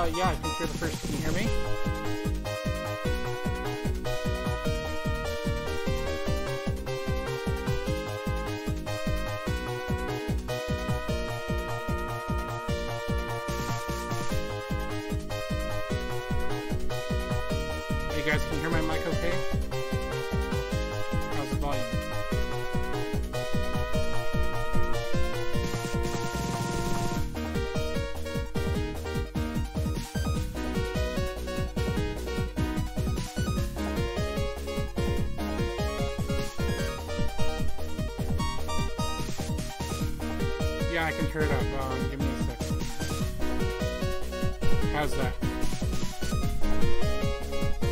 Yeah, I think you're the first. Can you hear me? Hey guys, can you hear my mic okay? How's the volume? Yeah, I can turn it up. Give me a second. How's that?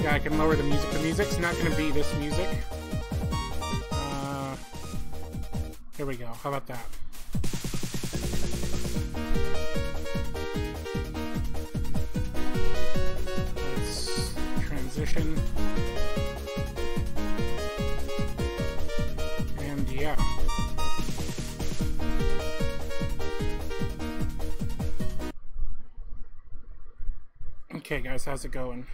Yeah, I can lower the music. The music's not going to be this music. Here we go. How about that? Let's transition. And yeah. Okay guys, how's it going?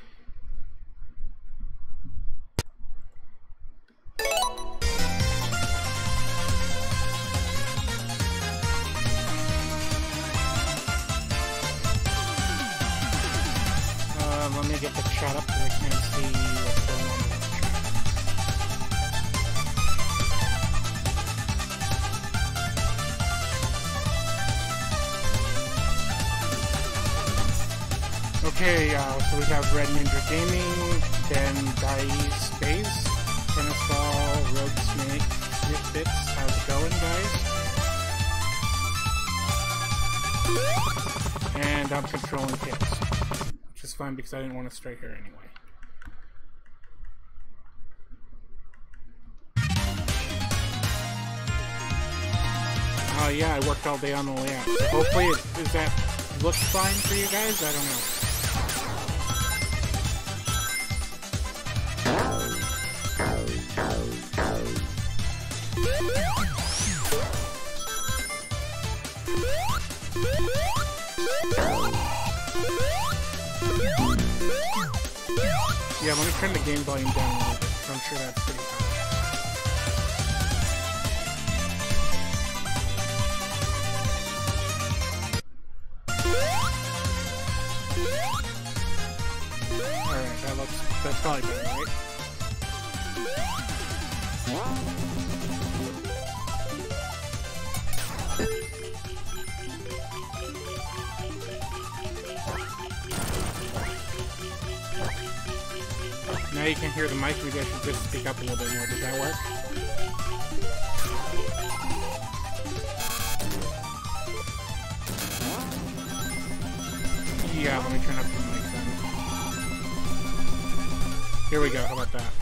Let me get the chat up so I can see what's going on with the chat. Okay, so we have Red Ninja Gaming, Ben Dice Space, Tennis Ball, Rogue Snake, Snip Bits. How's it going, guys? And I'm controlling kids. Which is fine because I didn't want to stray here anyway. Oh yeah, I worked all day on the layout. So hopefully that looks fine for you guys? I don't know. Yeah, let me turn the game volume down a little bit, so I'm sure that's pretty fine. Alright, that's probably better, right? Now you can hear the mic, maybe I should just speak up a little bit more. Does that work? Yeah, let me turn up the mic then. Here we go, how about that?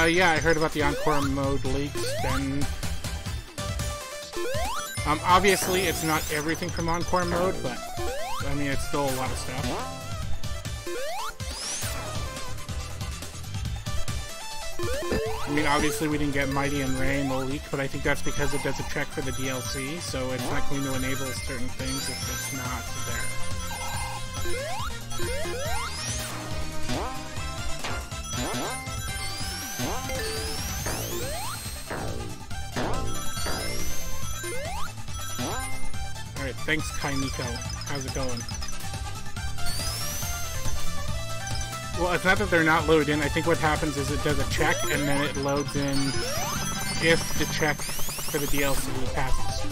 Yeah, I heard about the Encore mode leaks, then... obviously, it's not everything from Encore mode, but, I mean, it's still a lot of stuff. I mean, obviously, we didn't get Mighty and Ray in the leak, but I think that's because it does a check for the DLC, so it's not going to enable certain things if it's not there. Alright, thanks Kaimiko. How's it going? Well, it's not that they're not loaded in. I think what happens is it does a check, and then it loads in if the check for the DLC passes.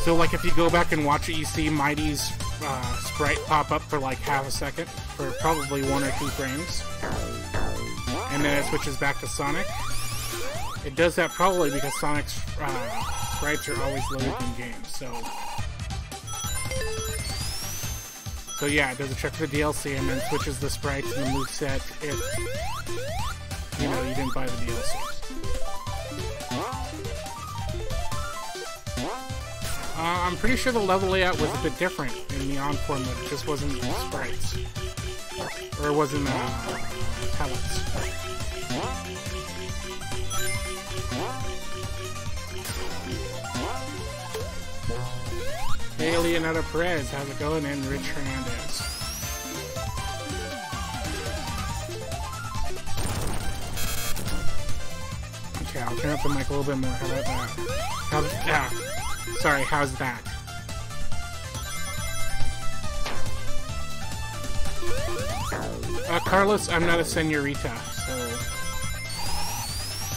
So, like, if you go back and watch it, you see Mighty's sprite pop up for, like, half a second, for probably 1 or 2 frames. And then it switches back to Sonic. It does that probably because Sonic's sprites are always loaded in games, So yeah, it does a check for the DLC and then switches the sprites and the moveset if, you know, you didn't buy the DLC. I'm pretty sure the level layout was a bit different in the Encore mode. It just wasn't sprites. Or it wasn't pellets. Leonardo Perez, how's it going? And Rich Hernandez. Okay, I'll turn up the mic a little bit more. How about that? Sorry, how's that? Carlos, I'm not a señorita, so...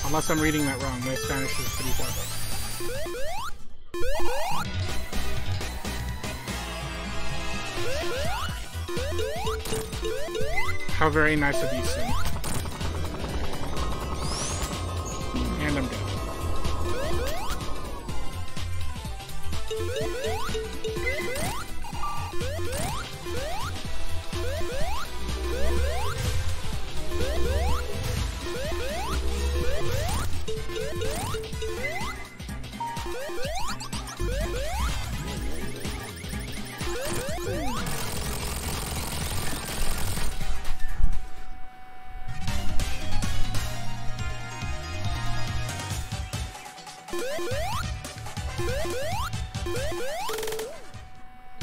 Unless I'm reading that wrong, my Spanish is pretty horrible. How very nice of you, Sin. And I'm dead.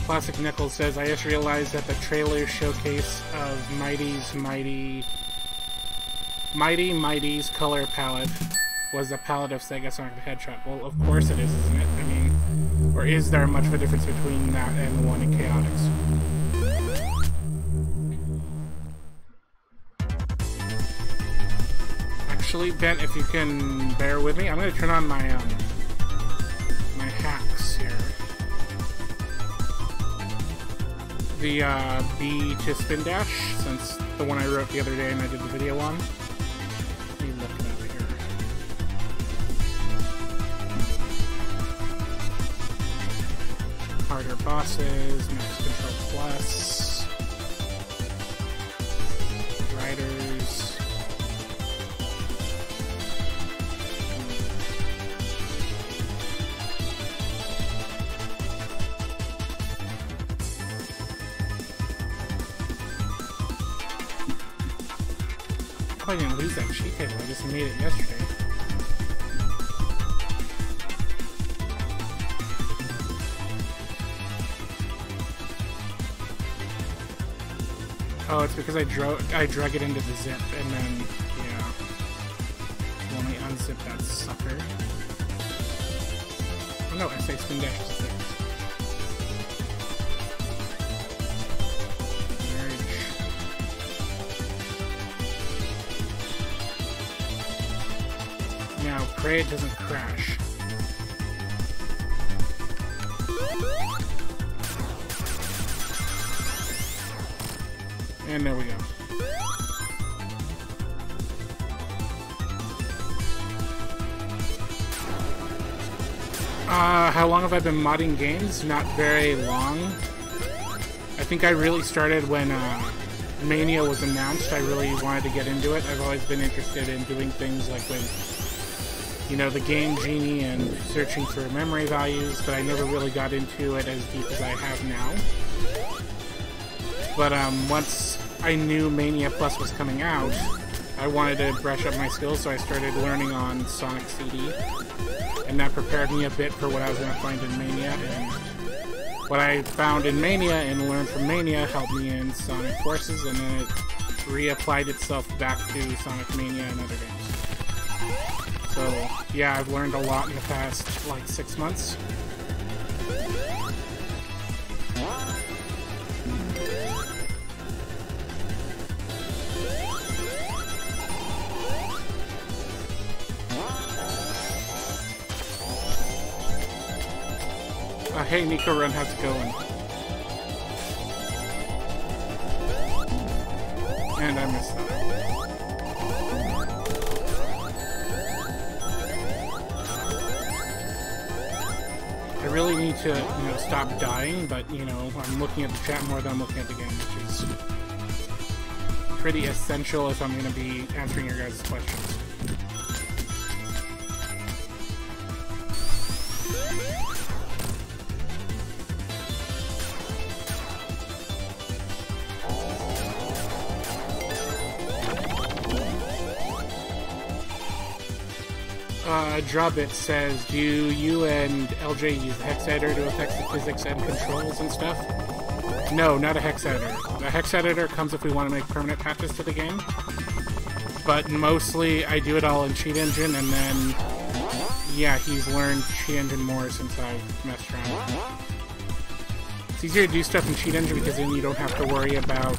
Classic Nichols says, I just realized that the trailer showcase of Mighty's color palette was the palette of Sega Sonic the Hedgehog. Well, of course it is, isn't it? I mean, or is there much of a difference between that and the one in Chaotix? Actually, Ben, if you can bear with me, I'm going to turn on my my hacks here. The B to Spin Dash, since the one I wrote the other day and I did the video on. Let me look it up here. Harder bosses, Max Control Plus, Riders. I didn't lose that cheat table, I just made it yesterday. Oh, it's because I drug it into the zip, and then, yeah. Let me unzip that sucker. Oh no, I say Spin Dash is there. Now, pray it doesn't crash. And there we go. How long have I been modding games? Not very long. I think I really started when Mania was announced. I really wanted to get into it. I've always been interested in doing things like with, you know, the Game Genie and searching for memory values, but I never really got into it as deep as I have now. But once I knew Mania Plus was coming out, I wanted to brush up my skills, so I started learning on Sonic CD. And that prepared me a bit for what I was going to find in Mania, and what I found in Mania and learned from Mania helped me in Sonic Forces, and then it reapplied itself back to Sonic Mania and other games. So, yeah, I've learned a lot in the past, like, 6 months. Hey, Nico Run, how's it going? And I missed that. I really need to, you know, stop dying, but, you know, I'm looking at the chat more than I'm looking at the game, which is pretty essential if I'm going to be answering your guys' questions. Drawbit says, do you and LJ use the hex editor to affect the physics and controls and stuff? No, not a hex editor. The hex editor comes if we want to make permanent patches to the game. But mostly, I do it all in Cheat Engine, and then, yeah, he's learned Cheat Engine more since I've messed around. It's easier to do stuff in Cheat Engine because then you don't have to worry about,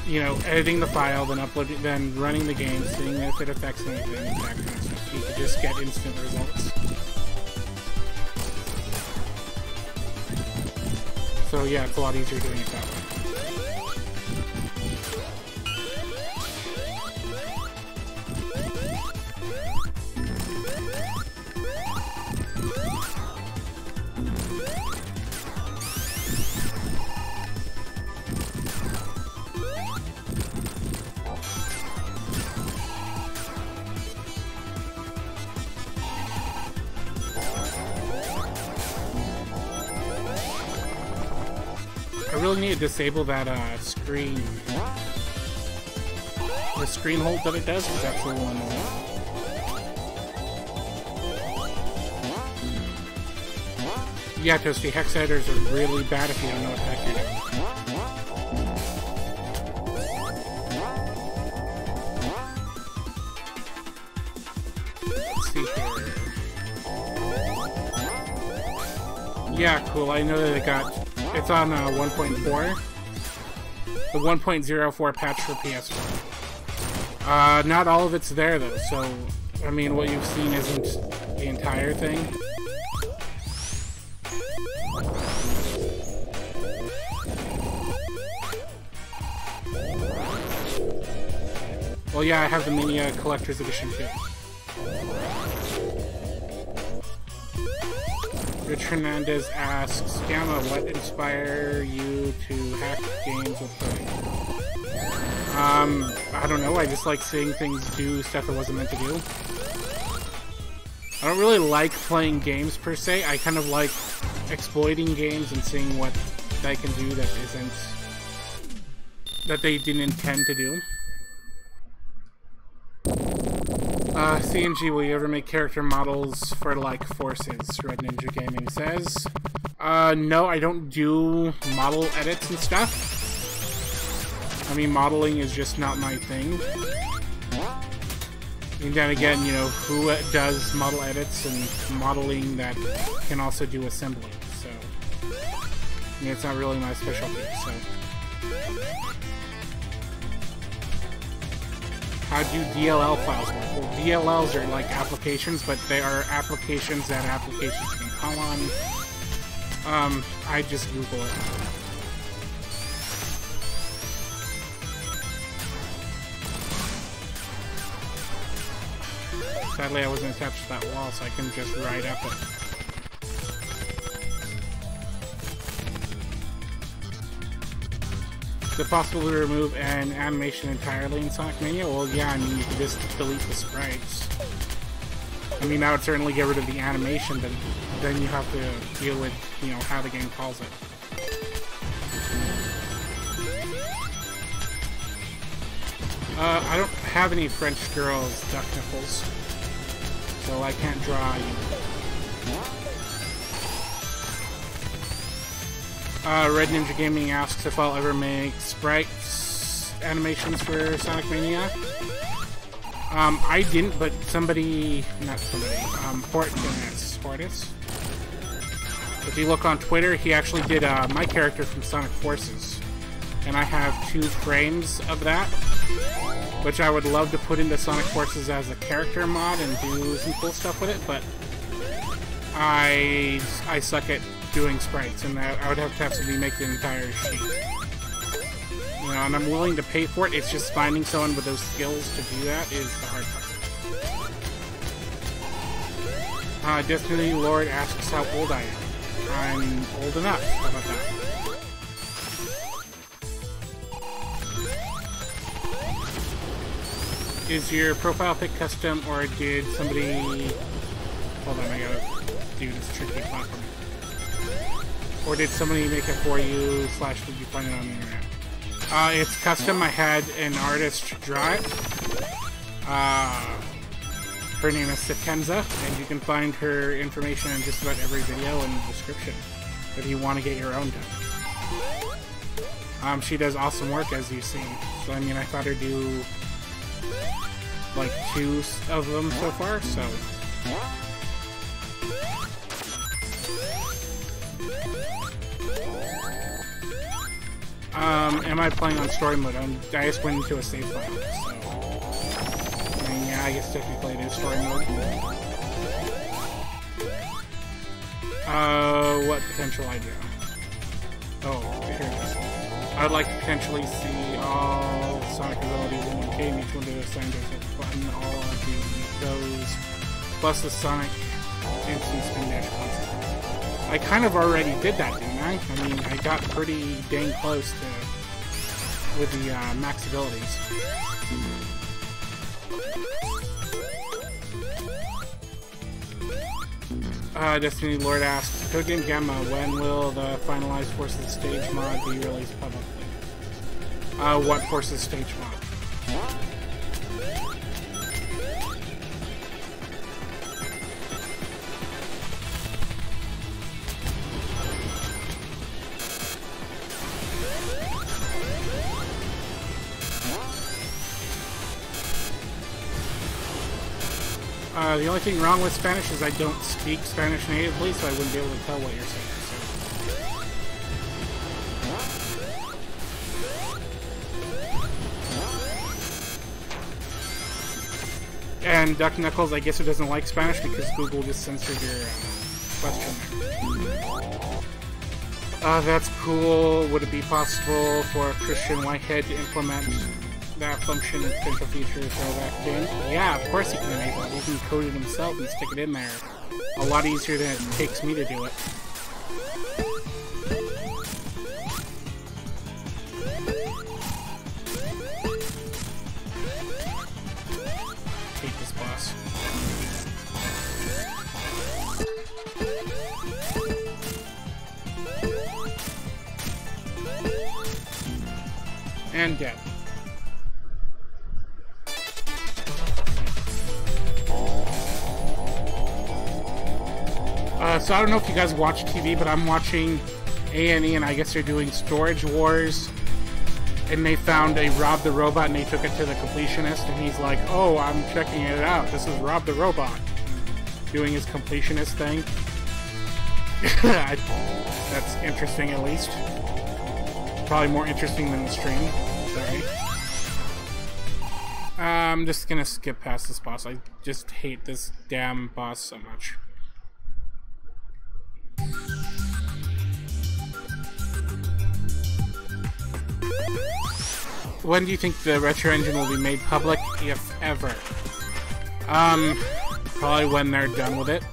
you know, editing the file, then uploading, then running the game, seeing if it affects anything, that kind of stuff. You can just get instant results. So yeah, it's a lot easier doing it that way. I really need to disable that screen. The screen hold that it does, because that's a little annoying. Yeah, Toasty, hex editors are really bad if you don't know what the heck you're doing. Let's see here. Yeah, cool. I know that it got... It's on 1.4. The 1.04 patch for PS4. Not all of it's there though, so I mean what you've seen isn't the entire thing. Well, yeah, I have the Mania Collector's Edition too. Rich Hernandez asks, Gamma, what inspired you to hack games with coding? I don't know, I just like seeing things do stuff it wasn't meant to do. I don't really like playing games per se, I kind of like exploiting games and seeing what they can do that isn't... that they didn't intend to do. CNG, will you ever make character models for, like, Forces? Red Ninja Gaming says. No, I don't do model edits and stuff. I mean, modeling is just not my thing. And then again, you know, who does model edits and modeling that can also do assembly, so... I mean, it's not really my specialty, so... How do DLL files work? Well, DLLs are like applications, but they are applications that applications can call on. I just Google it. Sadly, I wasn't attached to that wall, so I couldn't just ride up it. Is it possible to remove an animation entirely in Sonic Mania? Well, yeah, I mean, you can just delete the sprites. I mean, that would certainly get rid of the animation, but then you have to deal with, you know, how the game calls it. I don't have any French girls' duck nipples, so I can't draw you. Red Ninja Gaming asks if I'll ever make sprites animations for Sonic Mania. I didn't, but somebody, not somebody, Hortus. If you look on Twitter, he actually did my character from Sonic Forces. And I have 2 frames of that, which I would love to put into Sonic Forces as a character mod and do some cool stuff with it, but I suck at doing sprites, and I would have to somebody make the entire sheet. You know, and I'm willing to pay for it, it's just finding someone with those skills to do that is the hard part. Destiny Lord asks how old I am. I'm old enough, how about that? Is your profile pic custom, or did somebody... Hold on, I gotta do this tricky platform. Or did somebody make it for you, / did you find it on the internet? It's custom. I had an artist draw it. Her name is Satenza, and you can find her information in just about every video in the description if you want to get your own done. She does awesome work, as you see. So, I mean, I thought her do like 2 of them so far, so... am I playing on story mode? I just went into a save file, so... I mean, yeah, I guess technically it is story mode. What potential idea? Oh, here it is. I'd like to potentially see all Sonic abilities in one game, each one to assign to a button, all of those, plus the Sonic instant spin dash concept. I kind of already did that, didn't I? I mean, I got pretty dang close to with the max abilities. Destiny Lord asked, Code Game Gamma, when will the finalized Forces Stage mod be released publicly? What Forces Stage mod? The only thing wrong with Spanish is I don't speak Spanish natively, so I wouldn't be able to tell what you're saying. So. And Duck Knuckles, I guess, it doesn't like Spanish because Google just censored your question there. That's cool. Would it be possible for Christian Whitehead to implement that function and potential features of that game? Yeah, of course he can enable it. He can code it himself and stick it in there. A lot easier than it takes me to do it. Hate this boss. And dead. So I don't know if you guys watch TV, but I'm watching A&E, and I guess they're doing Storage Wars, and they found a Rob the Robot, and they took it to the completionist, and he's like, oh, I'm checking it out, this is Rob the Robot, doing his completionist thing. That's interesting, at least. Probably more interesting than the stream, sorry. I'm just gonna skip past this boss. I just hate this damn boss so much. When do you think the Retro Engine will be made public, if ever? Probably when they're done with it.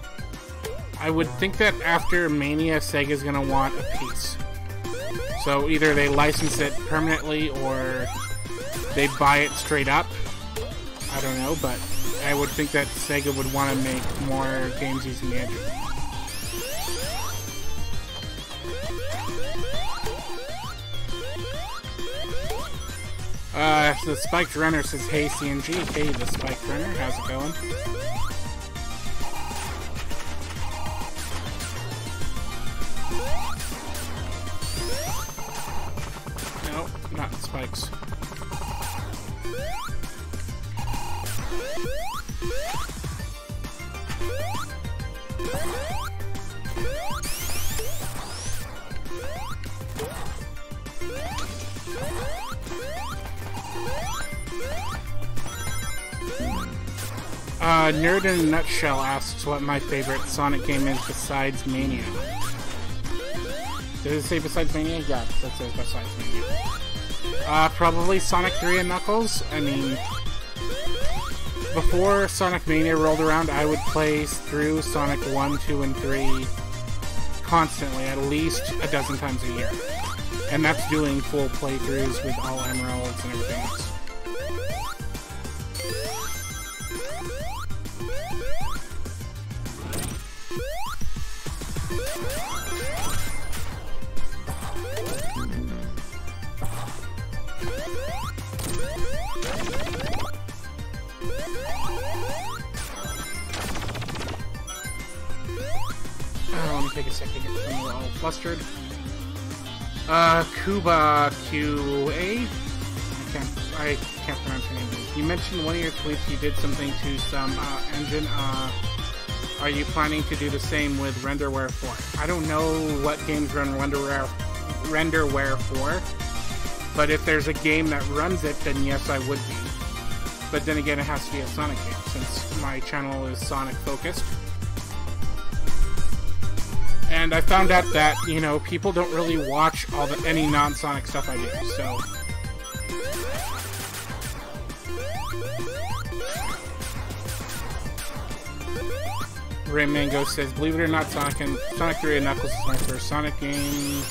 I would think that after Mania, Sega's gonna want a piece. So either they license it permanently or they buy it straight up. I don't know, but I would think that Sega would want to make more games using the engine. The Spiked Runner says, hey CNG, hey the Spiked Runner, how's it going? No, not spikes. Nerd in a Nutshell asks what my favorite Sonic game is besides Mania. Does it say besides Mania? Yeah, that says besides Mania. Probably Sonic 3 and Knuckles. I mean, before Sonic Mania rolled around, I would play through Sonic 1, 2, and 3 constantly, at least a dozen times a year. And that's doing full playthroughs with all emeralds and everything else. take a second to get them all flustered. Kuba QA? I can't pronounce your name. You mentioned one of your tweets you did something to some engine. Are you planning to do the same with Renderware 4? I don't know what games run Renderware 4, but if there's a game that runs it, then yes, I would be. But then again, it has to be a Sonic game, since my channel is Sonic focused. And I found out that, you know, people don't really watch any non-Sonic stuff I do, so... Ray Mango says, believe it or not, Sonic 3 and Knuckles is my first Sonic game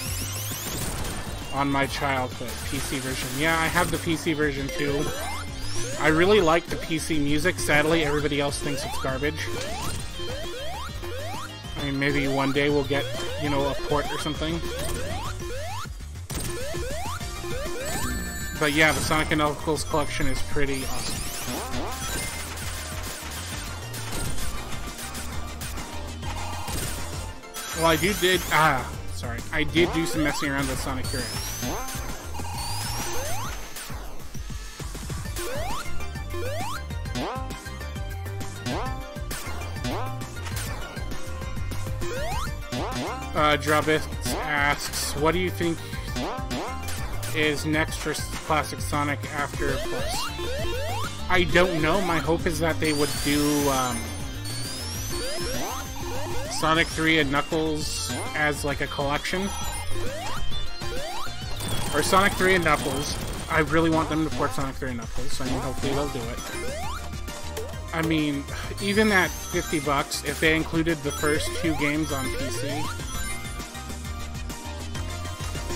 on my childhood. PC version. Yeah, I have the PC version too. I really like the PC music. Sadly, everybody else thinks it's garbage. I mean, maybe one day we'll get, you know, a port or something. But yeah, the Sonic and Knuckles collection is pretty awesome. Well, I did do some messing around with Sonic Heroes. Drabith asks, what do you think is next for Classic Sonic after Plus? I don't know. My hope is that they would do, Sonic 3 and Knuckles as like a collection. Or Sonic 3 and Knuckles. I really want them to port Sonic 3 and Knuckles, so I mean, hopefully they'll do it. I mean, even at $50, if they included the first 2 games on PC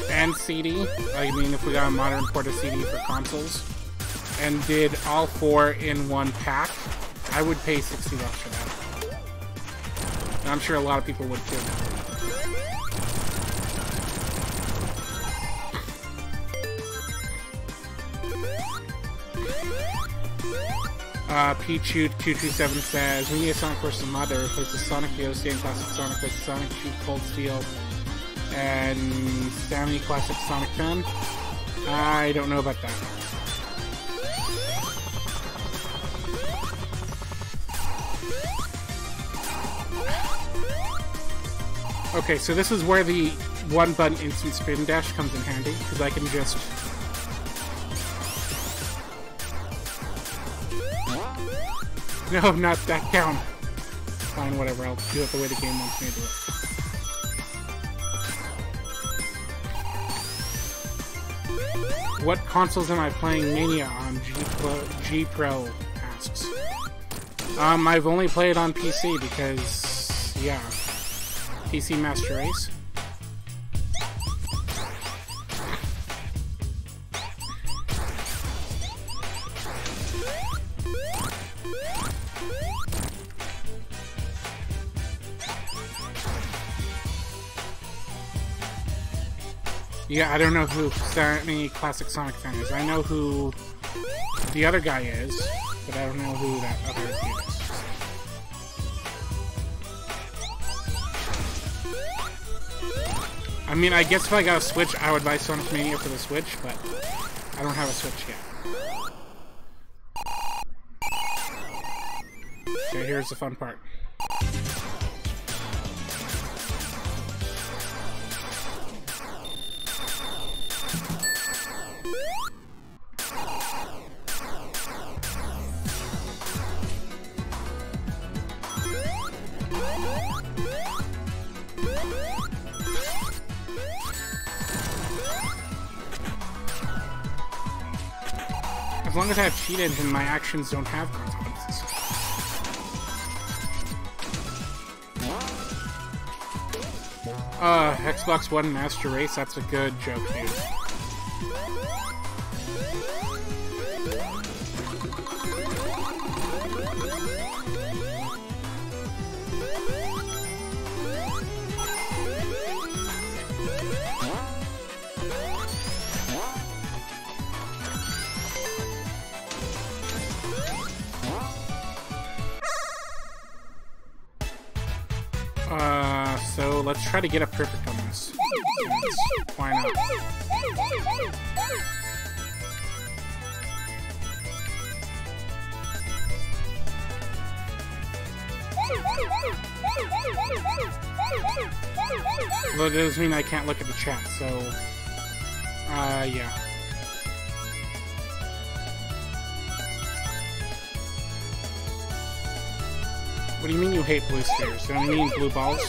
and CD, I mean, if we got a modern port of CD for consoles, and did all 4 in one pack, I would pay $60 for that. I'm sure a lot of people would too. Pichu227 says, we need a Sonic vs. Mod that replaces Sonic the OC and Classic Sonic with Sonic 2 Cold Steel and Sammy Classic Sonic Fan. I don't know about that. Okay, so this is where the one-button instant spin dash comes in handy, because I can just... No, not that down. Fine, whatever, I'll do it the way the game wants me to do it. What consoles am I playing Mania on? G Pro asks. I've only played on PC because, yeah. PC Master Race. Yeah, I don't know who any Classic Sonic fan is. I know who the other guy is, but I don't know who that other dude is. I mean, I guess if I got a Switch, I would buy Sonic Mania for the Switch, but I don't have a Switch yet. Okay, here's the fun part. As long as I have cheat engine, my actions don't have consequences. Xbox One Master Race, that's a good joke, dude. So let's try to get a perfect on this. Why not? Well, that doesn't mean I can't look at the chat, so... yeah. What do you mean you hate blue spheres? Don't you mean blue balls?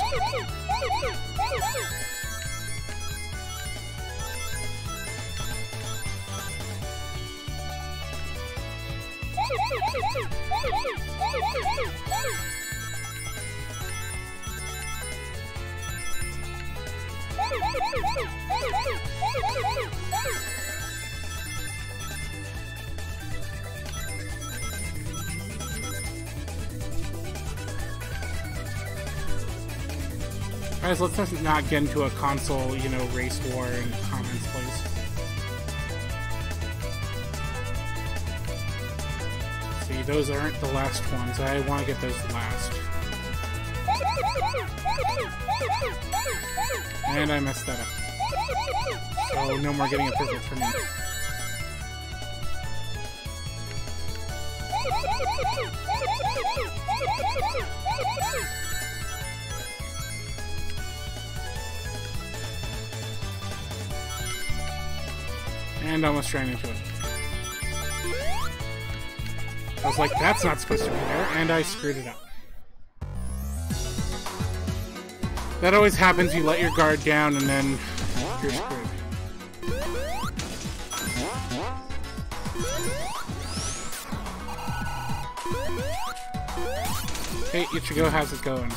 Guys, let's just not get into a console, you know, race war in comments, please. See, those aren't the last ones. I want to get those last. And I messed that up. So no more getting a perfect for me. And almost ran into it. I was like, that's not supposed to be there, and I screwed it up. That always happens, you let your guard down and then you're screwed. Hey, Ichigo, how's it going?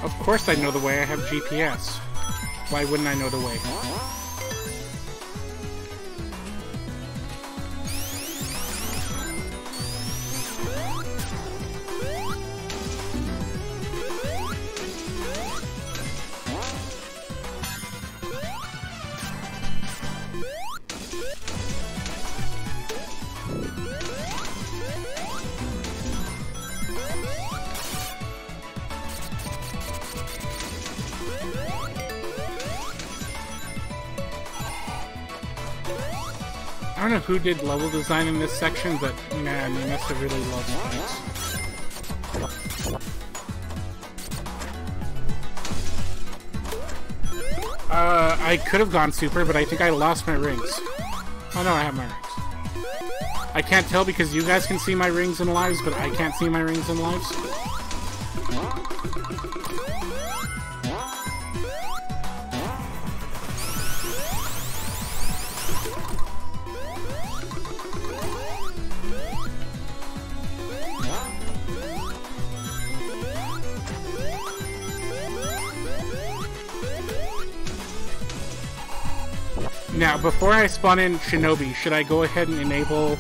Of course I know the way, I have GPS. Why wouldn't I know the way? I don't know who did level design in this section, but man, they must have really loved spikes. I could have gone super, but I think I lost my rings. Oh no, I have my rings. I can't tell because you guys can see my rings in lives, but I can't see my rings in lives. Now, before I spawn in Shinobi, should I go ahead and enable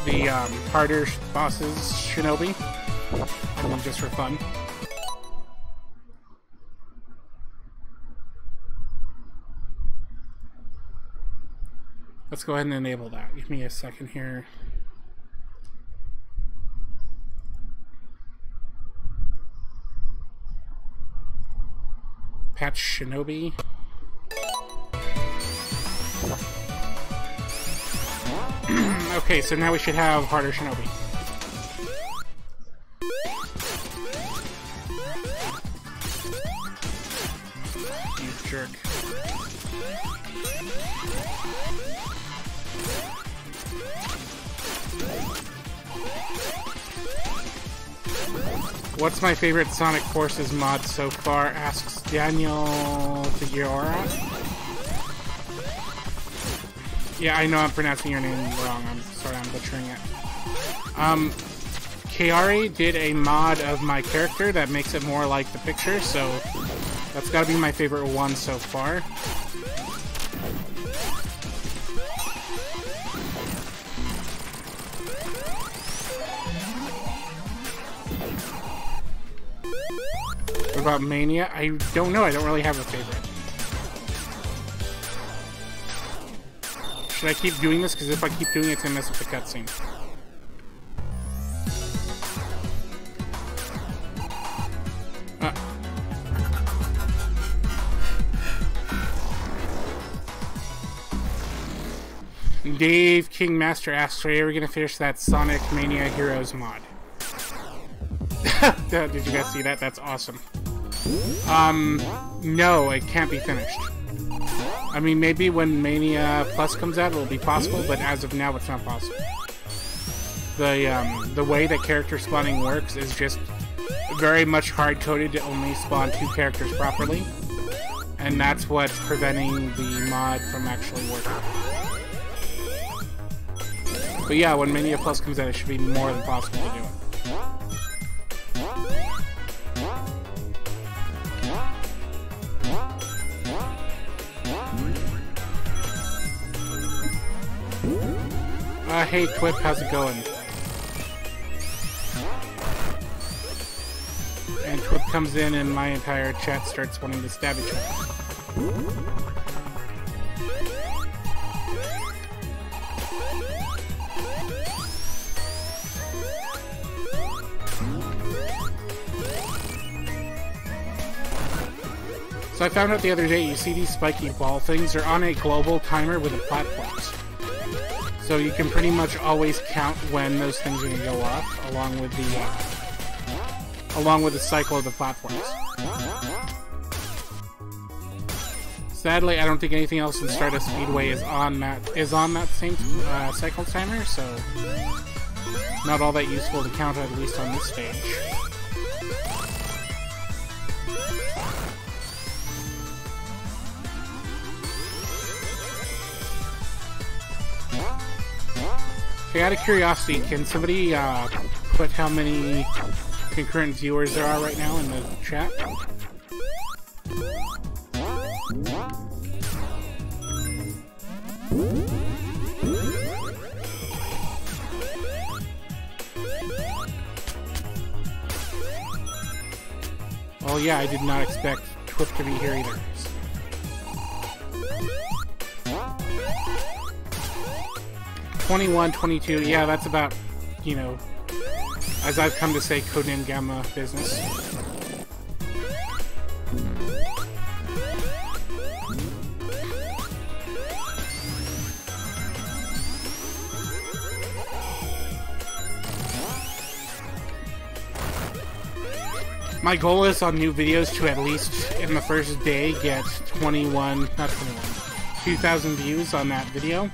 the harder bosses Shinobi? I mean, just for fun. Let's go ahead and enable that. Give me a second here. Patch Shinobi. Okay, so now we should have harder Shinobi. You jerk. What's my favorite Sonic Forces mod so far? Asks Daniel Figueroa. Yeah, I know I'm pronouncing your name wrong. I'm sorry, I'm butchering it. Kaori did a mod of my character that makes it more like the picture, so that's gotta be my favorite one so far. What about Mania? I don't know. I don't really have a favorite. Should I keep doing this? Because if I keep doing it, it's gonna mess up the cutscene. Dave King Master asks, are you ever going to finish that Sonic Mania Heroes mod? Did you guys see that? That's awesome. No, it can't be finished. I mean, maybe when Mania Plus comes out, it'll be possible, but as of now, it's not possible. The way that character spawning works is just very much hard-coded to only spawn 2 characters properly, and that's what's preventing the mod from actually working. But yeah, when Mania Plus comes out, it should be more than possible to do it. Hey Twip, how's it going? And Twip comes in and my entire chat starts wanting to stab each other. So I found out the other day, you see these spiky ball things, they're on a global timer with the platforms. So you can pretty much always count when those things are going to go off, along with the cycle of the platforms. Sadly, I don't think anything else in Stardust Speedway is on that same cycle timer, so not all that useful to count, at least on this stage. Okay, out of curiosity, can somebody put how many concurrent viewers there are right now in the chat? Oh yeah, I did not expect Twip to be here either. 21, 22, yeah, that's about, you know, as I've come to say, Codename Gamma business. My goal is on new videos to at least, in the first day, get 2,000 views on that video.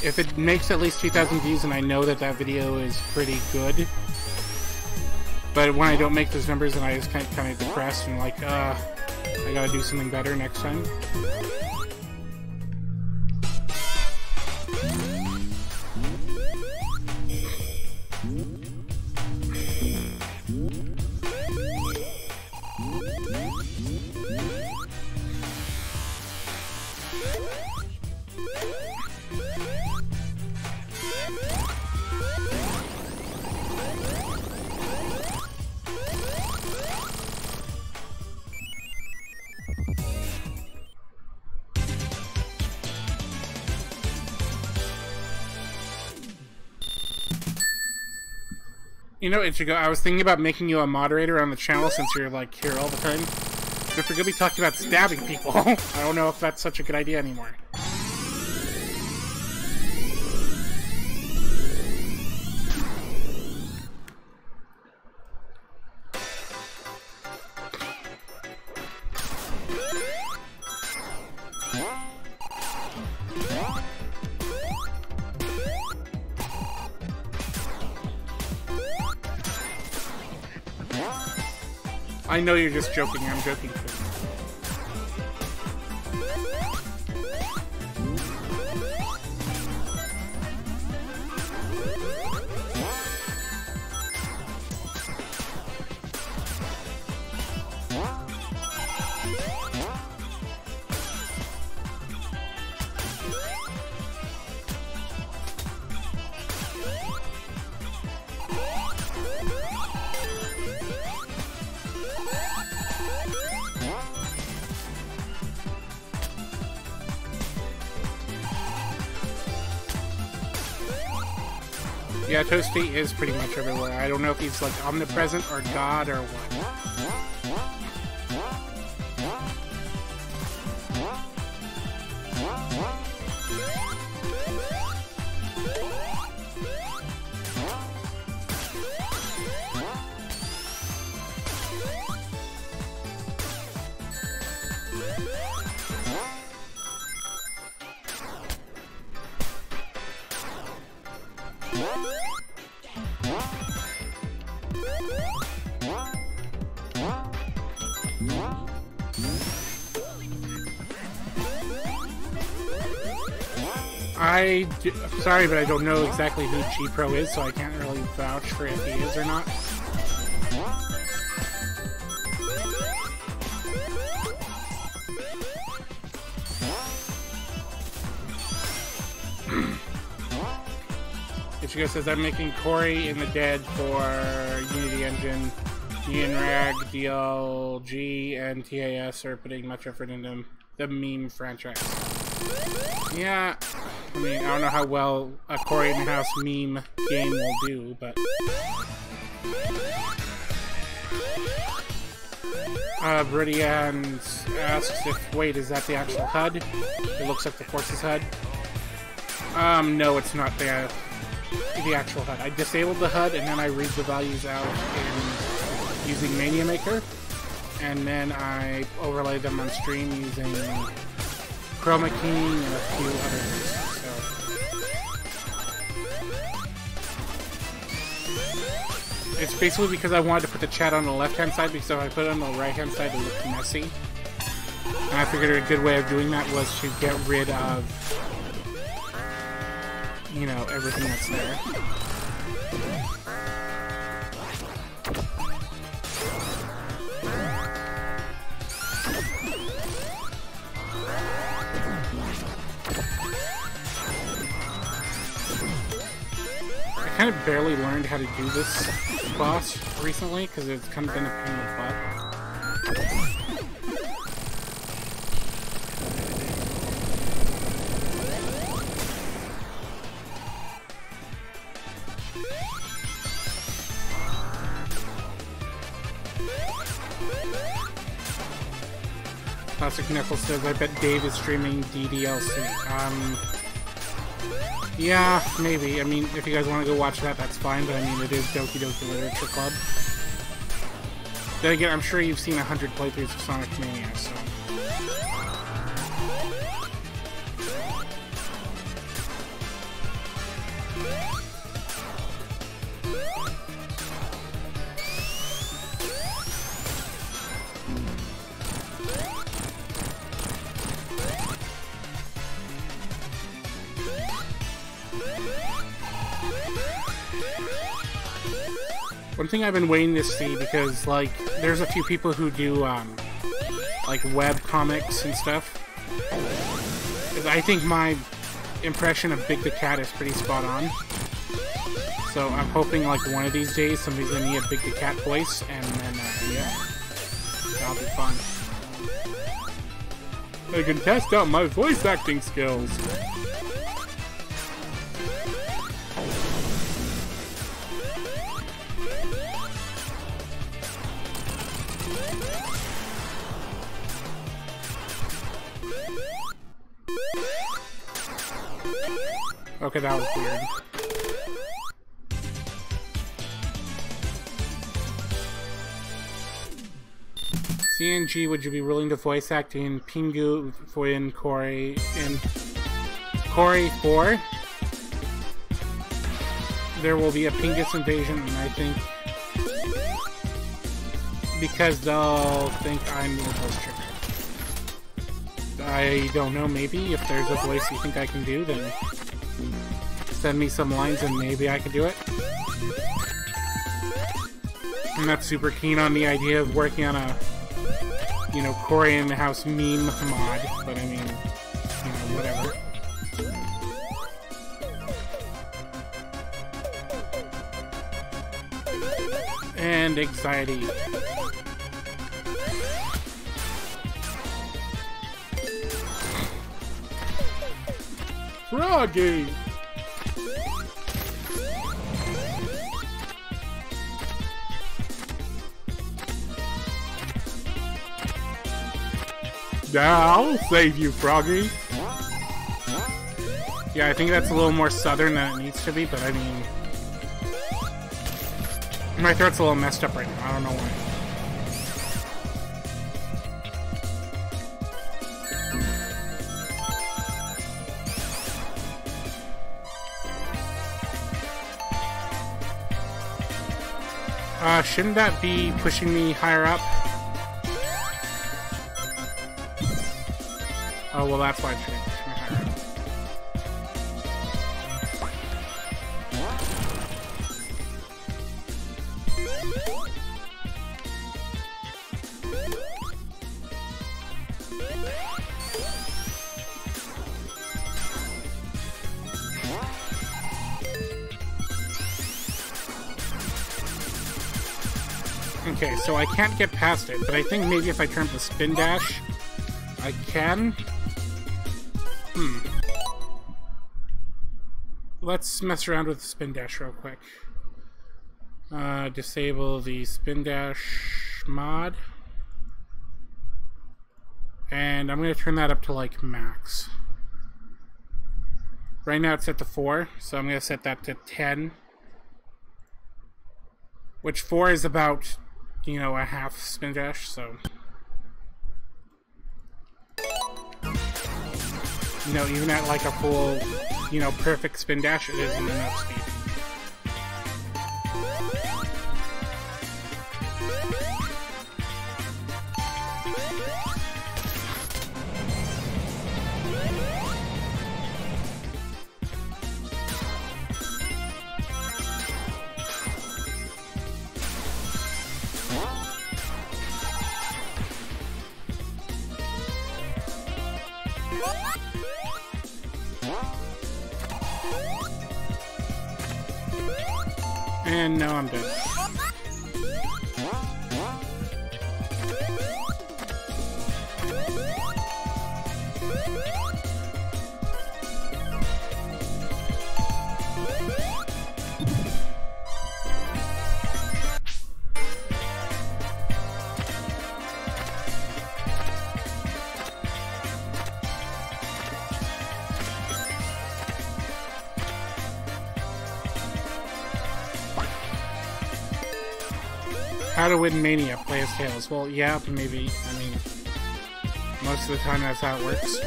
If it makes at least 2,000 views, and I know that that video is pretty good, but when I don't make those numbers, then I just kind of depressed and like, I gotta do something better next time. You know, Ichigo, I was thinking about making you a moderator on the channel since you're, like, here all the time. But if we're gonna be talking about stabbing people, I don't know if that's such a good idea anymore. I know you're just joking, I'm joking too. Yeah, Toasty is pretty much everywhere. I don't know if he's like omnipresent or God or what. Sorry, but I don't know exactly who G-Pro is, so I can't really vouch for if he is or not. Ichigo says, I'm making Corey in the Dead for Unity Engine. Rag, DLG, and TAS are putting much effort into the meme franchise. Yeah, I mean, I don't know how well a Corey in the House meme game will do, but... Bridian asks if, wait, is that the actual HUD? It looks like the Forces HUD. No, it's not the actual HUD. I disabled the HUD, and then I read the values out using Mania Maker, and then I overlay them on stream using Chroma Keying and a few other things. So it's basically because I wanted to put the chat on the left-hand side, because if I put it on the right-hand side, it looked messy. And I figured a good way of doing that was to get rid of, you know, everything that's there. I kind of barely learned how to do this boss recently, because it's kind of been a pain in the butt. Classic Knuckles says, I bet Dave is streaming DDLC. Yeah, maybe. I mean, if you guys want to go watch that, that's fine, but I mean, it is Doki Doki Literature Club. Then again, I'm sure you've seen 100 playthroughs of Sonic Mania, so... One thing I've been waiting to see, because, like, there's a few people who do, like, web comics and stuff. I think my impression of Big the Cat is pretty spot on. So I'm hoping, like, one of these days somebody's gonna need a Big the Cat voice, and then, yeah. That'll be fun. I can test out my voice acting skills! Okay, that was weird. CNG, would you be willing to voice act in Pingu for in Corey 4? There will be a Pingus invasion, and I think because they'll think I'm the voice trick. I don't know, maybe if there's a voice you think I can do, then send me some lines and maybe I can do it. I'm not super keen on the idea of working on a, you know, Corey in the House meme mod, but I mean, you know, whatever. And anxiety. Froggy! I'll save you, Froggy. Yeah, I think that's a little more southern than it needs to be, but I mean... My throat's a little messed up right now, I don't know why. Shouldn't that be pushing me higher up? Oh, well, that's why it shouldn't push me higher up. Okay, so I can't get past it, but I think maybe if I turn up the spin dash, I can. Let's mess around with the spin dash real quick. Disable the spin dash mod. And I'm going to turn that up to like max. Right now it's set to 4, so I'm going to set that to 10. Which 4 is about, you know, a half spin dash, so... You know, even at like a full, you know, perfect spin dash, it isn't enough speed. And now I'm dead. How to win Mania, play as Tails. Well, yeah, maybe. I mean, most of the time that's how it works.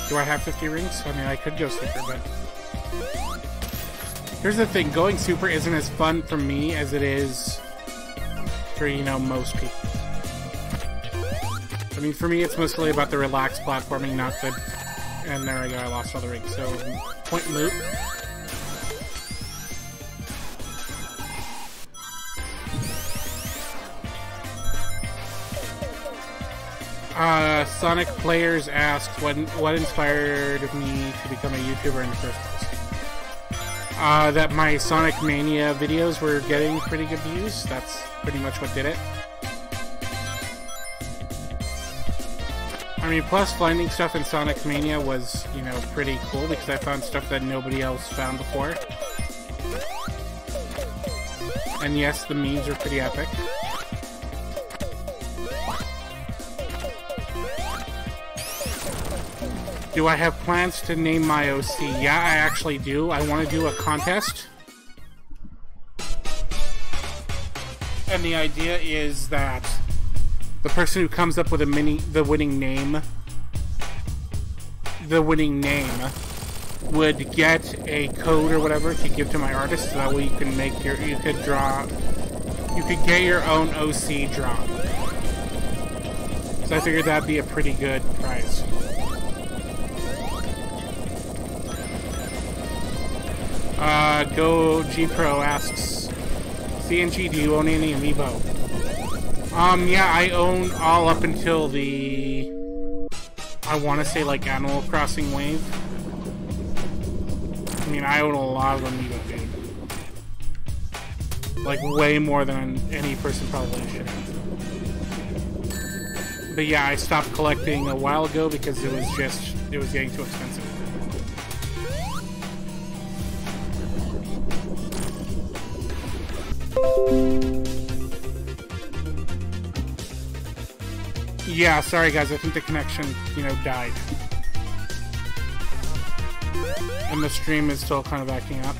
Do I have 50 rings? I mean, I could go super, but... Here's the thing, going super isn't as fun for me as it is for, you know, most people. I mean, for me, it's mostly about the relaxed platforming, not the... And there I go, I lost all the rings. So, point loop. Sonic Players asked what inspired me to become a YouTuber in the first place. That my Sonic Mania videos were getting pretty good views. That's pretty much what did it. I mean, plus finding stuff in Sonic Mania was, you know, pretty cool because I found stuff that nobody else found before. And yes, the memes are pretty epic. Do I have plans to name my OC? Yeah, I actually do. I want to do a contest. And the idea is that the person who comes up with the winning name would get a code or whatever to give to my artist, so that way you can make you could get your own OC draw. So I figured that'd be a pretty good prize. Go G Pro asks, CNG, do you own any amiibo? Yeah, I own all up until the, I want to say like Animal Crossing wave. I mean, I own a lot of amiibo, dude. Like, way more than any person probably should have. But yeah, I stopped collecting a while ago because it was getting too expensive. Yeah, sorry guys, I think the connection, you know, died. And the stream is still kind of acting up.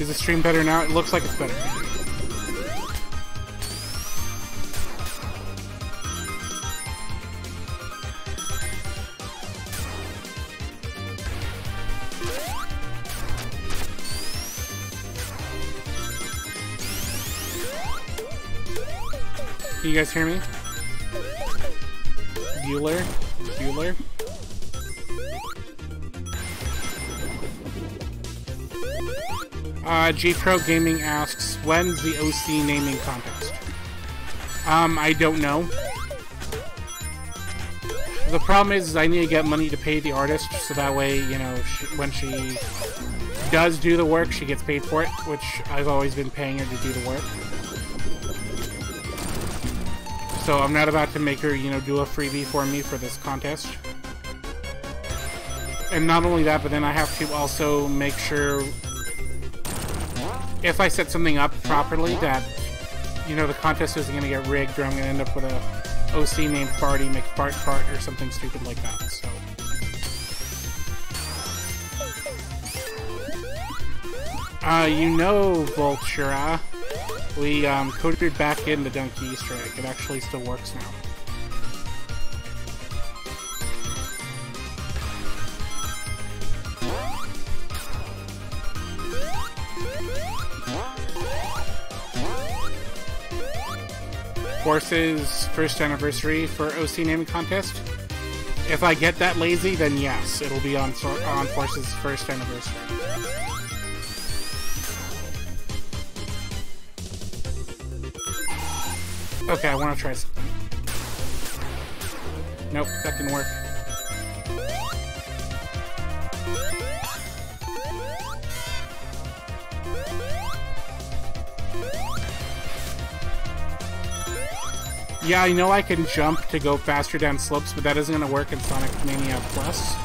Is the stream better now? It looks like it's better. Can you guys hear me? Bueller? G-Pro Gaming asks, when's the OC naming contest? I don't know. The problem is I need to get money to pay the artist, so that way, you know, when she does do the work, she gets paid for it, which I've always been paying her to do the work. So I'm not about to make her, you know, do a freebie for me for this contest. And not only that, but then I have to also make sure, if I set something up properly, that, you know, the contest isn't going to get rigged, or I'm going to end up with a OC named Farty McFart or something stupid like that, so. You know, Vultura, we coded back in the Donkey Easter egg. It actually still works now. Force's first anniversary for OC naming contest. If I get that lazy, then yes, it'll be on Force's first anniversary. Okay, I want to try something. Nope, that didn't work. Yeah, I know I can jump to go faster down slopes, but that isn't going to work in Sonic Mania Plus.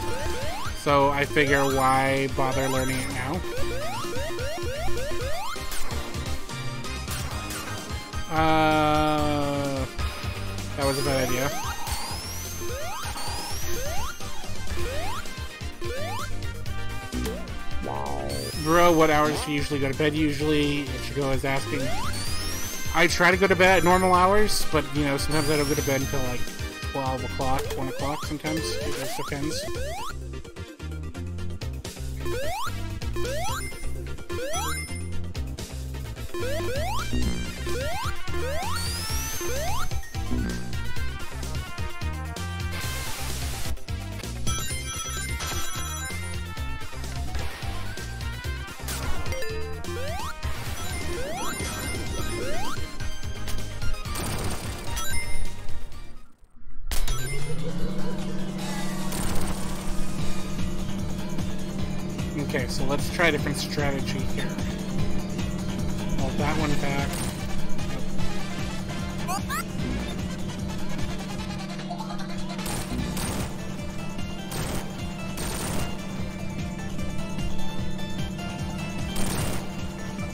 So I figure, why bother learning it now? That was a bad idea. Bro, what hours do you usually go to bed? Usually, Ichigo is asking. I try to go to bed at normal hours, but, you know, sometimes I don't go to bed until like 12 o'clock, 1 o'clock sometimes. It just depends. Okay, so let's try a different strategy here. Hold that one back.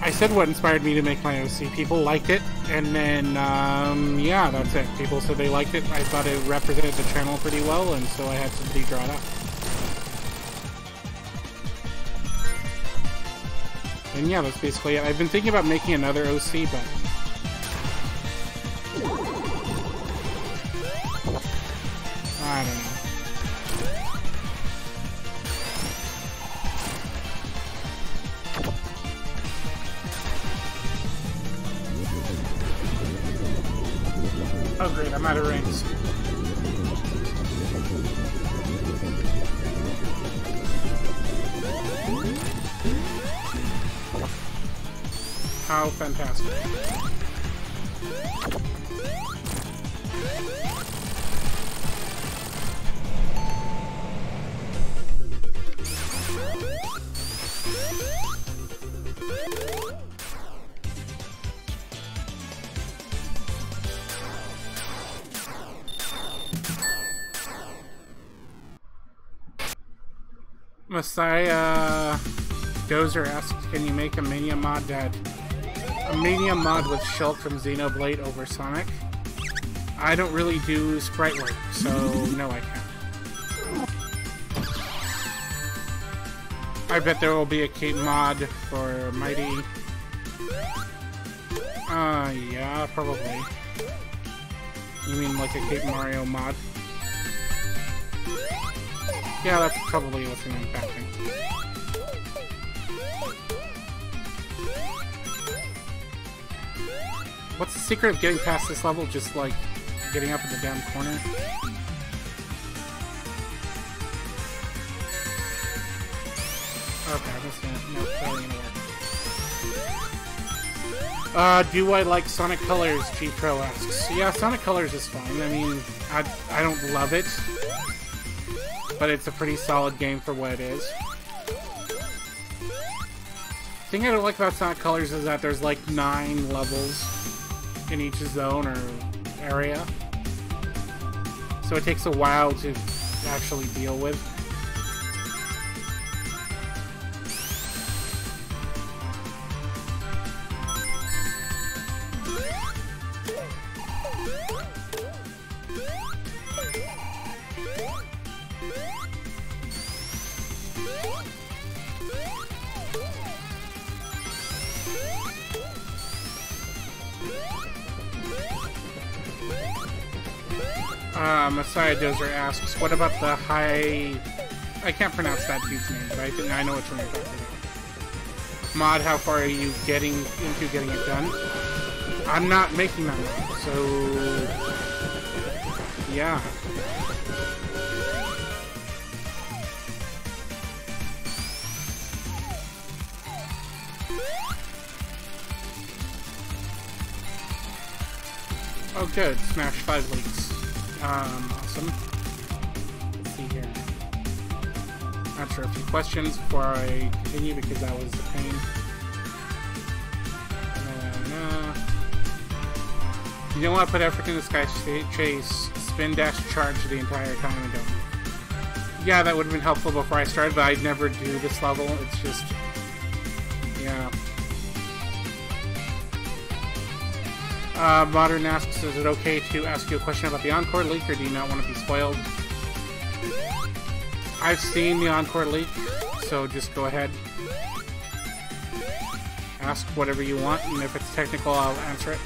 I said what inspired me to make my OC. People liked it, and then, yeah, that's it. People said they liked it. I thought it represented the channel pretty well, and so I had somebody draw it up. And yeah, that's basically it. I've been thinking about making another OC, but I don't know. Oh great, I'm out of rings. How fantastic. Messiah Dozer asks, can you make a Mania mod that a Mania mod with Shulk from Xenoblade over Sonic? I don't really do sprite work, so no, I can't. I bet there will be a cape mod for Mighty. Yeah, probably. You mean like a Cape Mario mod? Yeah, that's probably what's going to be happening. What's the secret of getting past this level? Just like getting up in the damn corner? Okay, that's gonna, no, probably gonna work. Do I like Sonic Colors? G Pro asks. Yeah, Sonic Colors is fine. I mean, I don't love it, but it's a pretty solid game for what it is. The thing I don't like about Sonic Colors is that there's like 9 levels in each zone or area, so it takes a while to actually deal with. Messiah Dozer asks, what about the high... I can't pronounce that dude's name, but I think I know which one you're talking about. Mod, how far are you getting into getting it done? I'm not making that mod, so... yeah. Oh good, Smash 5 leaks. Awesome. Let's see here. Answer a few questions before I continue because that was a pain. You don't want to put effort in the Sky Chase, spin dash charge the entire time and don't. Yeah, that would have been helpful before I started, but I'd never do this level. It's just... yeah. Modern asks, is it okay to ask you a question about the Encore leak, or do you not want to be spoiled? I've seen the Encore leak, so just go ahead. Ask whatever you want, and if it's technical, I'll answer it.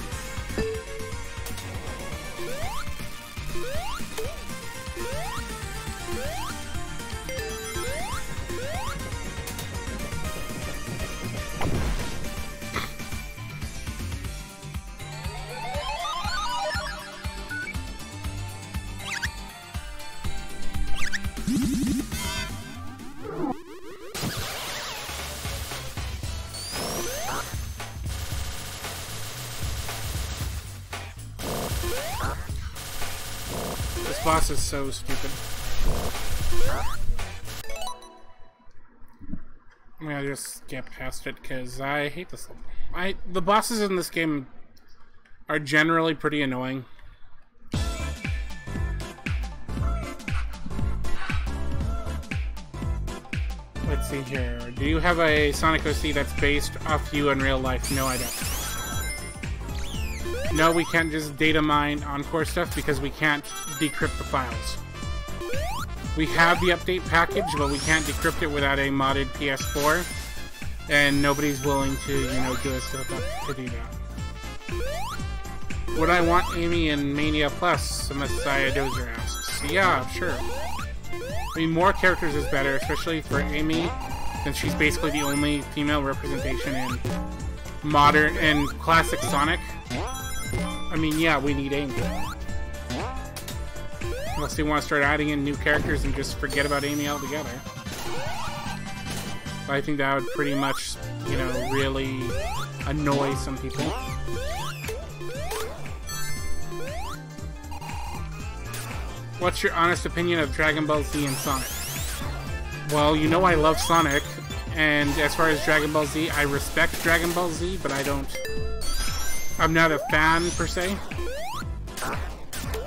This boss is so stupid. I'm gonna just skip past it because I hate this level. The bosses in this game are generally pretty annoying. Let's see here. Do you have a Sonic OC that's based off you in real life? No, I don't. No, we can't just data mine Encore stuff because we can't decrypt the files. We have the update package, but we can't decrypt it without a modded PS4, and nobody's willing to, you know, do us to do that. Would I want Amy in Mania Plus? Messiah Dozer asks. Yeah, sure. I mean, more characters is better, especially for Amy, since she's basically the only female representation in modern and classic Sonic. I mean, yeah, we need Amy. Unless they want to start adding in new characters and just forget about Amy altogether. But I think that would pretty much, you know, really annoy some people. What's your honest opinion of Dragon Ball Z and Sonic? Well, you know I love Sonic, and as far as Dragon Ball Z, I respect Dragon Ball Z, but I'm not a fan, per se.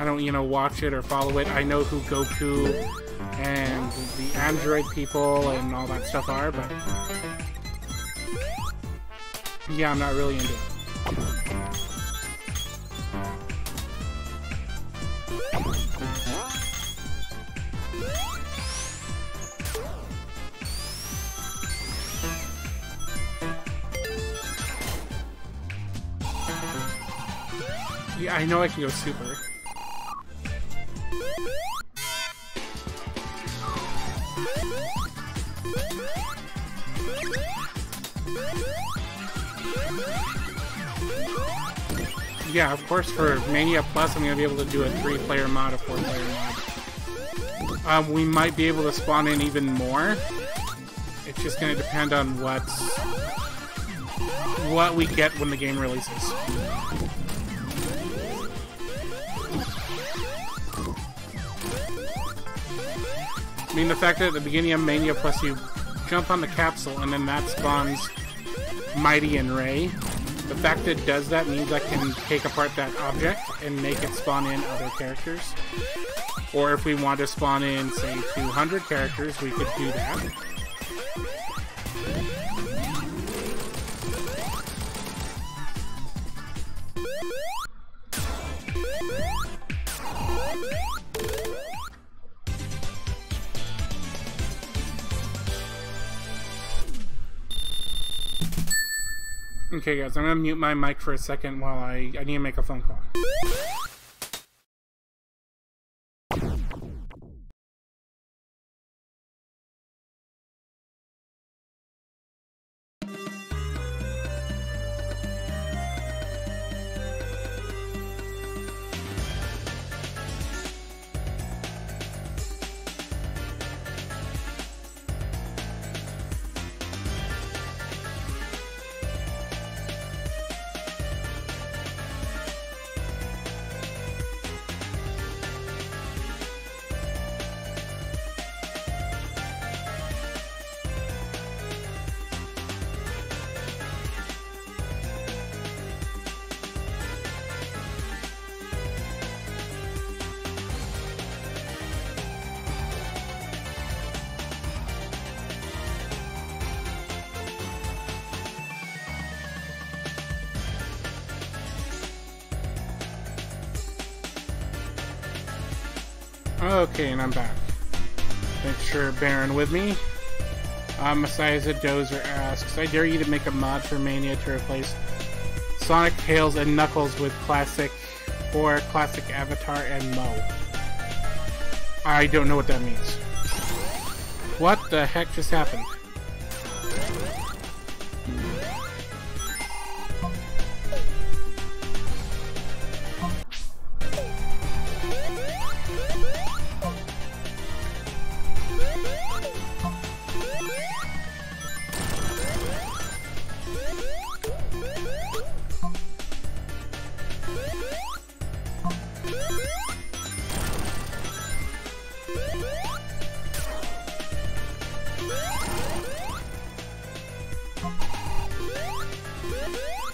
I don't, you know, watch it or follow it. I know who Goku and the android people and all that stuff are, but... yeah, I'm not really into it. Yeah, I know I can go super. Yeah, of course, for Mania Plus, I'm going to be able to do a 3-player mod, a 4-player mod. We might be able to spawn in even more. It's just going to depend on what we get when the game releases. I mean, the fact that at the beginning of Mania Plus you jump on the capsule and then that spawns Mighty and Ray. The fact that it does that means I can take apart that object and make it spawn in other characters. Or if we want to spawn in, say, 200 characters, we could do that. Okay guys, I'm gonna mute my mic for a second while I need to make a phone call. Okay, and I'm back. Thanks for bearing with me. Messiah Dozer asks, I dare you to make a mod for Mania to replace Sonic, Tails, and Knuckles with Classic Avatar and Mo. I don't know what that means. What the heck just happened?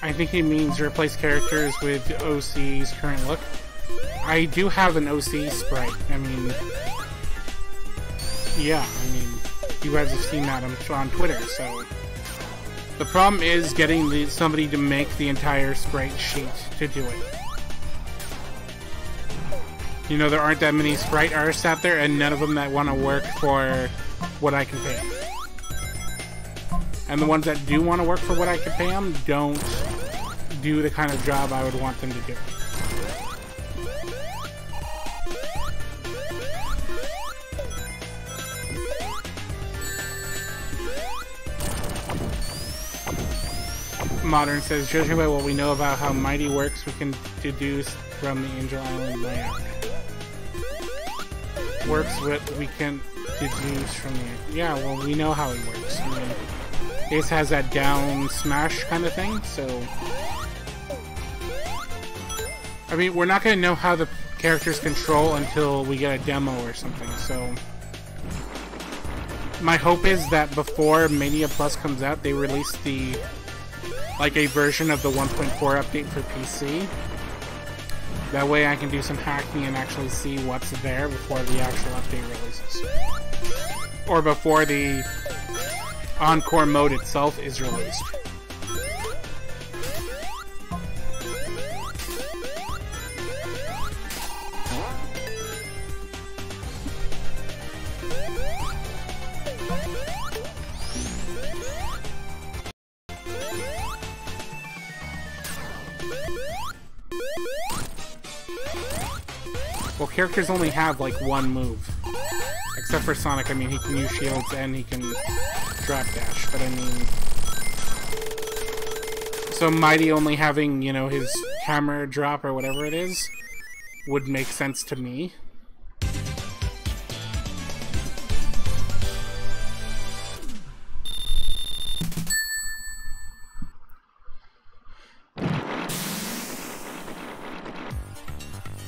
I think he means replace characters with OC's current look. I do have an OC sprite. I mean, yeah, I mean, you guys have seen that on Twitter, so. The problem is getting somebody to make the entire sprite sheet to do it. You know, there aren't that many sprite artists out there, and none of them that want to work for what I can pay them. And the ones that do want to work for what I can pay them don't do the kind of job I would want them to do. Modern says, judging by what we know about how Mighty works, we can deduce from the Angel Island layout. Works what we can deduce from the... Yeah, well, we know how he works. I mean, Ace has that down smash kind of thing, so... I mean, we're not going to know how the characters control until we get a demo or something, so... My hope is that before Mania Plus comes out, they release the... like a version of the 1.4 update for PC. That way I can do some hacking and actually see what's there before the actual update releases. Or before the Encore mode itself is released. Well, characters only have, like, one move. Except for Sonic, I mean, he can use shields and he can drop dash, but I mean... So Mighty only having, you know, his hammer drop or whatever it is would make sense to me.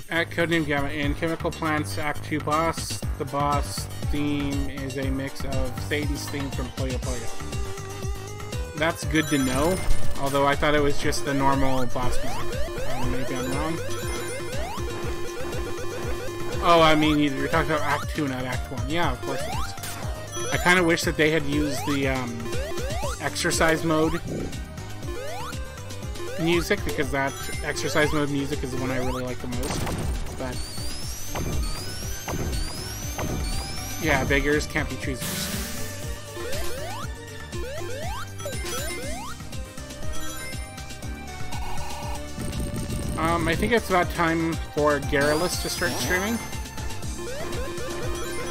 At Codename Gamma, in Chemical Plants Act 2 boss, the boss theme is a mix of Satan's theme from Puyo Puyo. That's good to know, although I thought it was just the normal boss music. Maybe I'm wrong. Oh, I mean, you're talking about Act 2, not Act 1. Yeah, of course it is. I kind of wish that they had used the exercise mode music, because that exercise mode music is the one I really like the most. But yeah, beggars can't be choosers. I think it's about time for Garrulous to start streaming.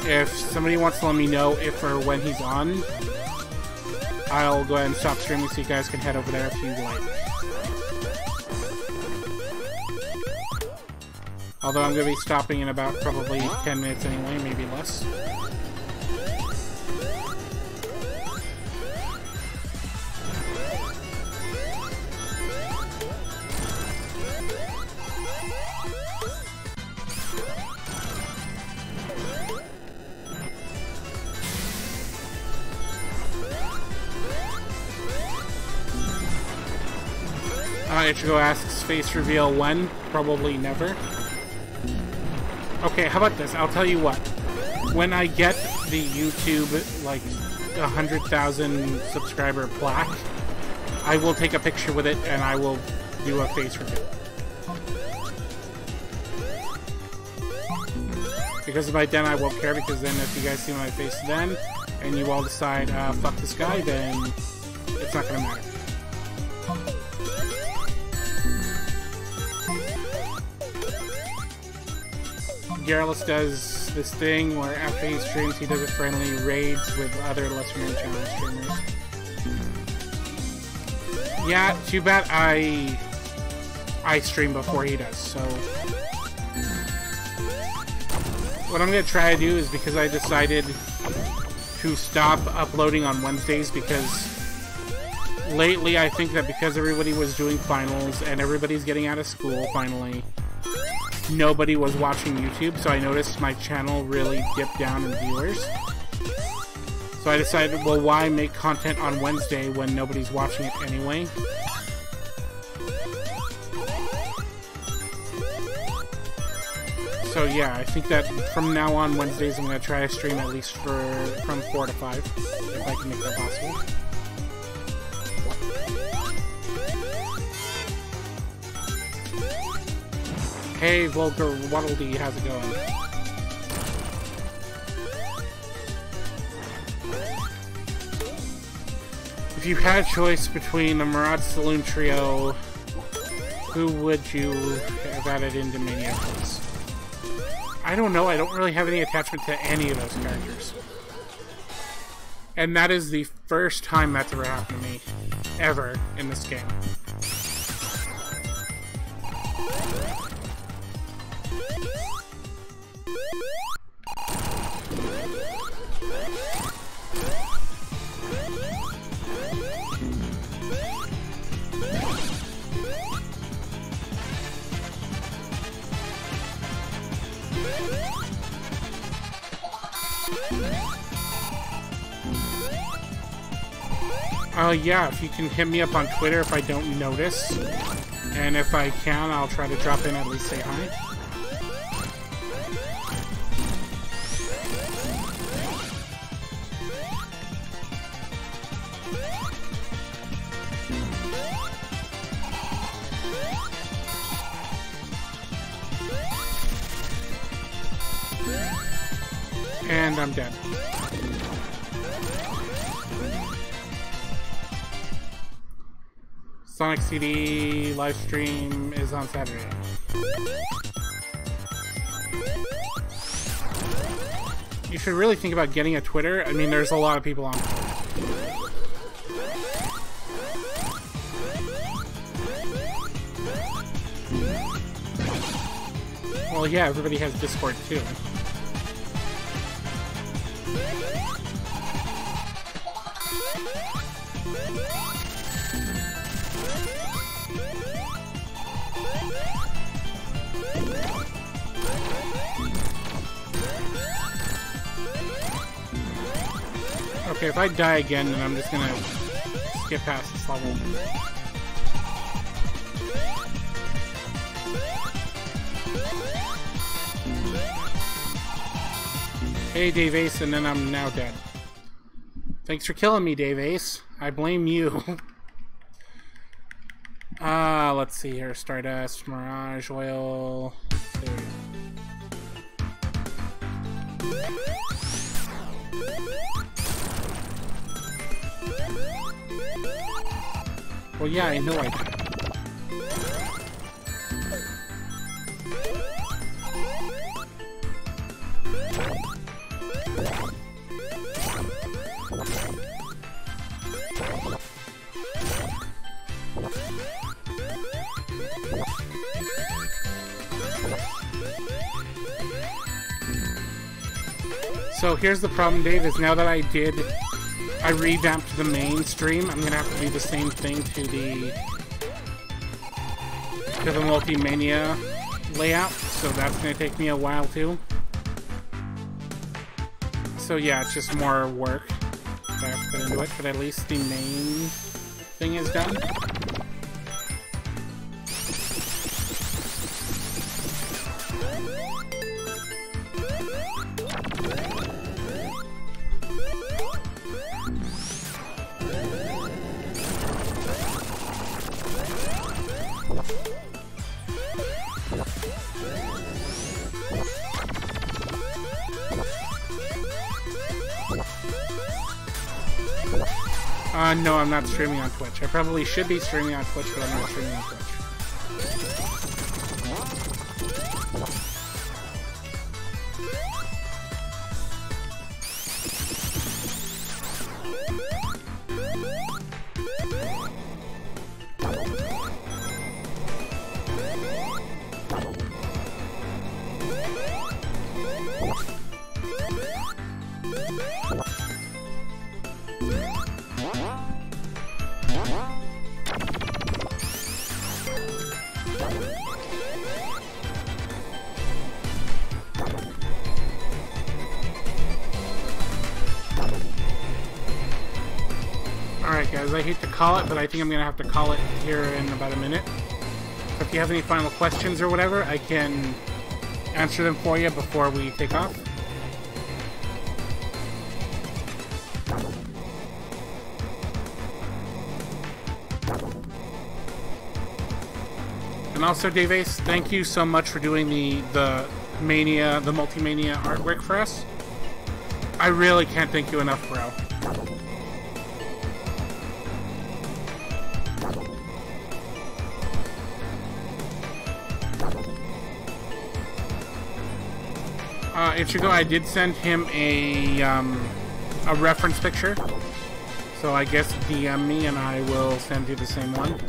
If somebody wants to let me know if or when he's on, I'll go ahead and stop streaming so you guys can head over there if you like. Although I'm going to be stopping in about probably 10 minutes anyway, maybe less. Ichigo asks, face reveal when? Probably never. Okay, how about this? I'll tell you what. When I get the YouTube, like, 100,000 subscriber plaque, I will take a picture with it and I will do a face reveal. Because by then I won't care, because then if you guys see my face then, and you all decide, fuck this guy, then it's not gonna matter. Garrulous does this thing where after he streams, he does a friendly raids with other lesser-known channel streamers. Yeah, too bad I stream before he does, so... What I'm gonna try to do is, because I decided to stop uploading on Wednesdays, because lately I think that because everybody was doing finals and everybody's getting out of school finally, nobody was watching YouTube, so I noticed my channel really dipped down in viewers. So I decided, well, why make content on Wednesday when nobody's watching it anyway? So yeah, I think that from now on Wednesdays I'm going to try to stream at least from 4 to 5, if I can make that possible. Hey, Vulgar Waddledee, how's it going? If you had a choice between the Murad Saloon Trio, who would you have added into Mania, please? I don't know, I don't really have any attachment to any of those characters. And that is the first time that's ever happened to me, ever, in this game. Yeah, if you can hit me up on Twitter if I don't notice. And if I can, I'll try to drop in, at least say hi. And I'm dead. Sonic CD live stream is on Saturday. You should really think about getting a Twitter. I mean, there's a lot of people on Twitter. Well, yeah, everybody has Discord too. Okay, if I die again, then I'm just gonna skip past this level. Hey, Dave Ace, and then I'm now dead. Thanks for killing me, Dave Ace. I blame you. Let's see here. Stardust, Mirage, Oil. Well, yeah, I know I did. So here's the problem, Dave, is now that I revamped the main stream, I'm gonna have to do the same thing to the multi-mania layout, so that's gonna take me a while too. So yeah, it's just more work that I have to put into it, but at least the main thing is done. No, I'm not streaming on Twitch. I probably should be streaming on Twitch, but I'm not streaming on Twitch. I hate to call it, but I think I'm going to have to call it here in about a minute. So if you have any final questions or whatever, I can answer them for you before we take off. And also, Dave Ace, thank you so much for doing the multi-mania artwork for us. I really can't thank you enough, bro. Ichigo, I did send him a reference picture, so I guess DM me and I will send you the same one.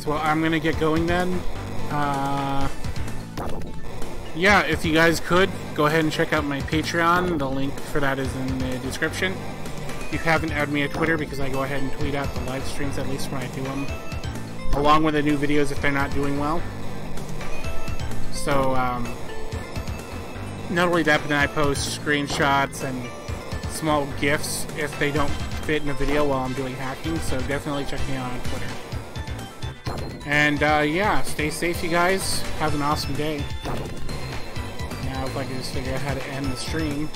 Well, I'm gonna get going then. Yeah, if you guys could, go ahead and check out my Patreon. The link for that is in the description. If you haven't, add me a Twitter, because I go ahead and tweet out the live streams, at least when I do them, along with the new videos if they're not doing well. So, not only that, but then I post screenshots and small GIFs if they don't fit in a video while I'm doing hacking, so definitely check me out on Twitter. And, yeah, stay safe, you guys. Have an awesome day. Now, if I can just figure out how to end the stream.